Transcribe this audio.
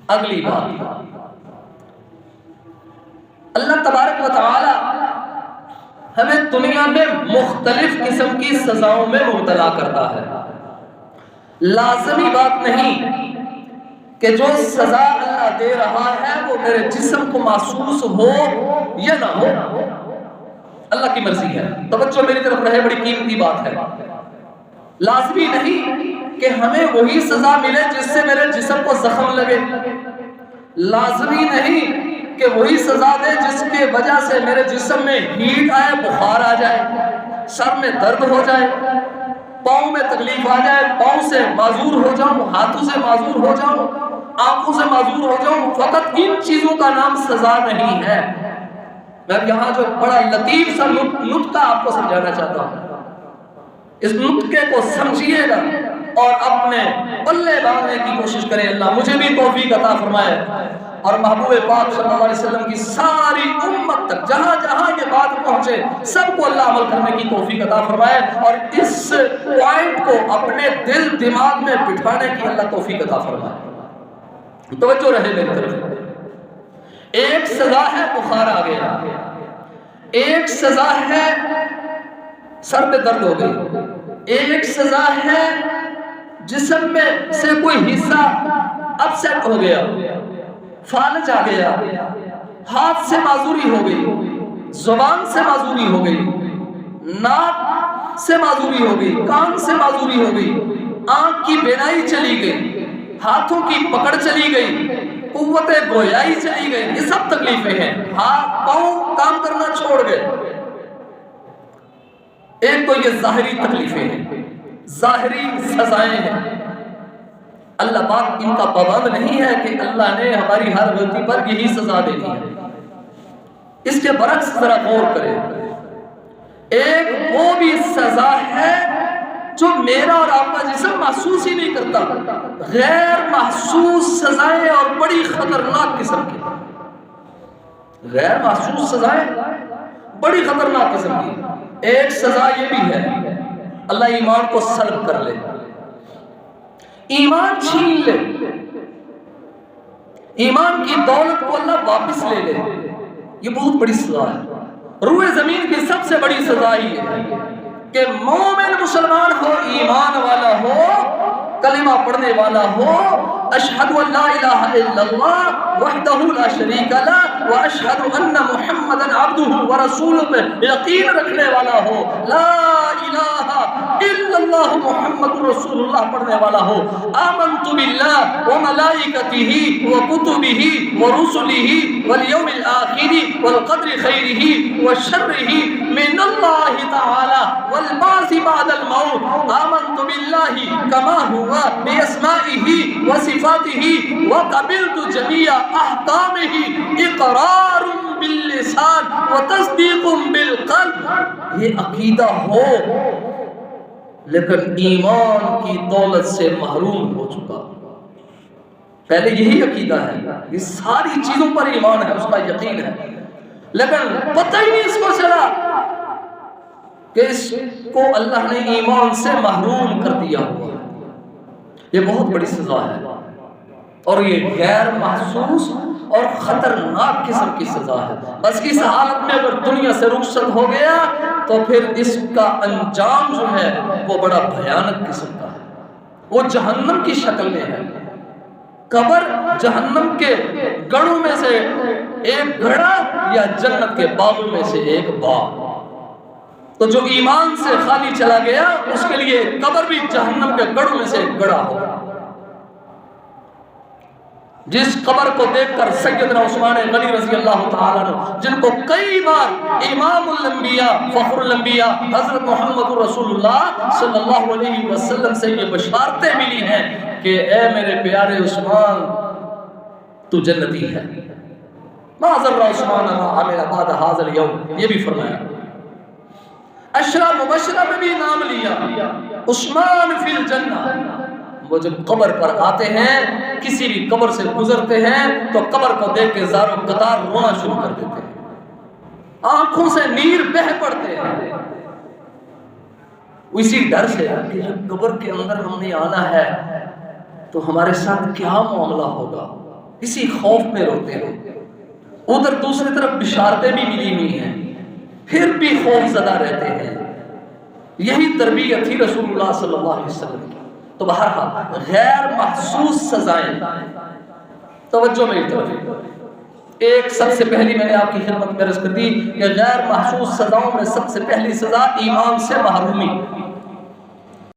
اگلی بات، اللہ تبارک و تعالی ہمیں دنیا میں مختلف قسم کی سزاؤں میں مبتلا کرتا ہے۔ لازمی بات نہیں کہ جو سزا اللہ دے رہا ہے وہ میرے جسم کو محسوس ہو یا نہ ہو، اللہ کی مرضی ہے۔ توجہ میری طرف رہے، بڑی قیمتی بات ہے۔ لازمی نہیں کہ ہمیں وہی سزا ملے جس سے میرے جسم کو زخم لگے، لازمی نہیں کہ وہی سزا دے جس کے وجہ سے میرے جسم میں ہیٹ آئے، بخار آ جائے، سر میں درد ہو جائے، پاؤں میں تکلیف آ جائے، پاؤں سے معذور ہو جاؤں، ہاتھوں سے معذور ہو جاؤں، آنکھوں سے معذور ہو جاؤں۔ فقط ان چیزوں کا نام سزا نہیں ہے۔ میں یہاں جو بڑا لطیف سا نکتہ آپ کو سمجھانا چاہتا ہوں، اس نکتے کو سمجھیے گا اور اپنے پلے باندھنے کی کوشش کریں۔ اللہ مجھے بھی توفیق عطا فرمائے اور محبوب پاک صلی اللہ علیہ وسلم کی ساری امت تک جہاں جہاں یہ بات پہنچے سب کو اللہ عمل کرنے کی توفیق عطا فرمائے اور اس پوائنٹ کو اپنے دل دماغ میں بٹھانے کی اللہ توفیق عطا فرمائے۔ توجہ رہے میری طرف۔ ایک سزا ہے بخار آ گیا، ایک سزا ہے سر میں درد ہو گئی، ایک سزا ہے جسم میں سے کوئی حصہ اپسیٹ ہو گیا، فالج آ گیا، ہاتھ سے معذوری ہو گئی، زبان سے معذوری ہو گئی، ناک سے معذوری ہو گئی، کان سے معذوری ہو گئی، آنکھ کی بینائی چلی گئی، ہاتھوں کی پکڑ چلی گئی، قوت گویائی چلی گئی۔ یہ سب تکلیفیں ہیں، ہاتھ پاؤں کام کرنا چھوڑ گئے۔ ایک تو یہ ظاہری تکلیفیں ہیں، ظاہری سزائیں ہیں۔ اللہ پاک ان کا پابند نہیں ہے کہ اللہ نے ہماری ہر غلطی پر یہی سزا دینی ہے۔ اس کے برعکس ذرا غور کریں، ایک وہ بھی سزا ہے جو میرا اور آپ کا جسم محسوس ہی نہیں کرتا، غیر محسوس سزائیں اور بڑی خطرناک قسم کی، غیر محسوس سزائیں بڑی خطرناک قسم کی۔ ایک سزا یہ بھی ہے اللہ ایمان کو سلب کر لے، ایمان چھین لے، ایمان کی دولت کو اللہ واپس لے لے۔ یہ بہت بڑی سزا ہے۔ روئے زمین کی سب سے بڑی سزا یہ ہے کہ مومن مسلمان ہو، ایمان والا ہو، کلمہ پڑھنے والا ہو، اشہد ان لا الہ الا اللہ وحدہ لا شریک لہ واشہد ان محمدا عبدہ ورسولہ پہ یقین رکھنے والا ہو، لا الہ الا اللہ محمد رسول اللہ پڑھنے والا ہو، آمنت باللہ وملائکتہ وکتبہ ورسلہ والیوم الآخر والقدر خیرہ وشرہ من اللہ تعالی والبعث بعد الموت، آمنت باللہ کما ہوا باسمائہ وصفاتہ وقبلت جمیع احکامہ اقرار باللسان وتصدیق بالقلب۔ یہ عقیدہ ہو لیکن ایمان کی دولت سے محروم ہو چکا، پہلے یہی عقیدہ ہے، یہ ساری چیزوں پر ایمان ہے، اس کا یقین ہے، لیکن پتہ ہی نہیں اس کو چلا کہ اس کو اللہ نے ایمان سے محروم کر دیا ہوا ہے۔ یہ بہت بڑی سزا ہے اور یہ غیر محسوس اور خطرناک قسم کی سزا ہے۔ بس اس حالت میں اگر دنیا سے رخصت ہو گیا تو پھر اس کا انجام جو ہے وہ بڑا بھیانک قسم کا ہے، وہ جہنم کی شکل میں ہے۔ قبر جہنم کے گڑھوں میں سے ایک گڑھا یا جنت کے باغوں میں سے ایک باغ۔ تو جو ایمان سے خالی چلا گیا اس کے لیے قبر بھی جہنم کے گڑھوں میں سے ایک گڑھا ہوگا۔ جس قبر کو دیکھ کر سیدنا عثمان غنی رضی اللہ تعالیٰ عنہ، جن کو کئی بار امام الانبیاء فخر الانبیاء حضرت محمد رسول اللہ صلی اللہ علیہ وسلم سے یہ بشارتیں ملی ہیں کہ اے میرے پیارے عثمان تو جنتی ہے، ما ضر عثمان ما عمل بعد هذا اليوم، یہ بھی فرمایا۔ عشرہ مبشرہ میں بھی نام لیا، عثمان فی الجنہ۔ وہ جب قبر پر آتے ہیں، کسی بھی قبر سے گزرتے ہیں تو قبر کو دیکھ کے زار و قطار رونا شروع کر دیتے ہیں، آنکھوں سے نیر بہہ پڑتے ہیں، اسی ڈر سے کہ جب قبر کے اندر ہم نے آنا ہے تو ہمارے ساتھ کیا معاملہ ہوگا، اسی خوف میں روتے ہیں، ادھر دوسری طرف بشارتیں بھی ملی ہوئی ہیں، پھر بھی خوف زدہ رہتے ہیں۔ یہی تربیت تھی رسول اللہ صلی اللہ علیہ وسلم کی۔ تو بہرحال غیر محسوس سزائیں، توجہ میری طرف، ایک سب سے پہلی میں نے آپ کی خدمت میں عرض کر دی کہ غیر محسوس سزاؤں میں سب سے پہلی سزا ایمان سے محرومی۔